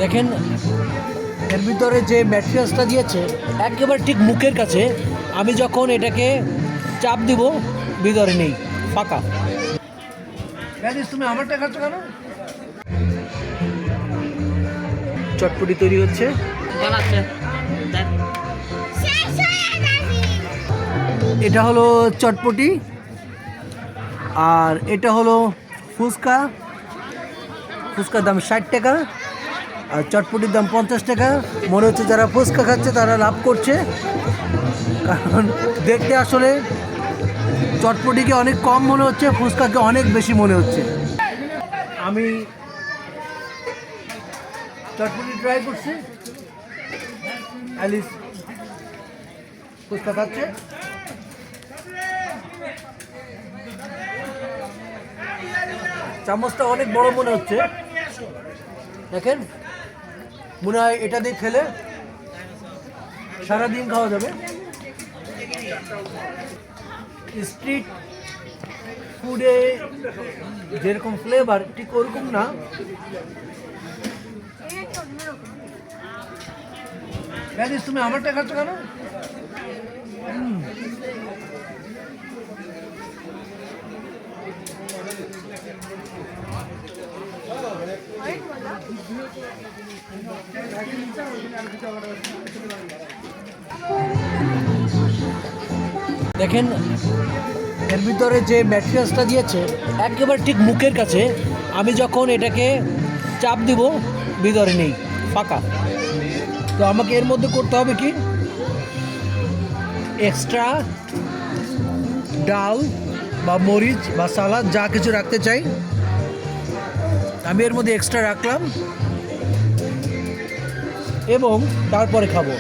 দেখেন এর ভিতরে যে ম্যাটেরিয়ালসটা দিয়েছে একেবারে ঠিক মুখের কাছে। আমি যখন এটাকে চাপ দিব ভিতরে নেই, ফাঁকা। তুমি আমারটা খাচ্ছ কেন? চটপটি তৈরি হচ্ছে। এটা হলো চটপটি আর এটা হলো ফুচকা। ফুচকার দাম 60 টাকা আর চটপটির দাম 50 টাকা। মনে হচ্ছে যারা ফুচকা খাচ্ছে তারা লাভ করছে, কারণ দেখতে আসলে চটপটিকে অনেক কম মনে হচ্ছে, ফুচকাকে অনেক বেশি মনে হচ্ছে। আমি চটপটি ট্রাই করছি, অ্যালিস ফুচকা খাচ্ছে। চামচটা অনেক বড় মনে হচ্ছে, দেখেন মনে হয় এটা দিয়ে খেলে সারাদিন খাওয়া যাবে। স্ট্রিট ফুডে যেরকম ফ্লেভার ঠিক ওরকম না। তুমি আমারটা খাচ্ছ কেন? দেখেন এর ভিতরে যে ম্যাটেরিয়ালসটা দিয়েছে একেবারে ঠিক মুখের কাছে। আমি যখন এটাকে চাপ দিব ভিতরে নেই, ফাঁকা। তো আমাকে এর মধ্যে করতে হবে কি, এক্সট্রা ডাল বা মরিচ বা সালাদ যা কিছু রাখতে চাই আমি এর মধ্যে এক্সট্রা রাখলাম এবং তারপরে খাবো।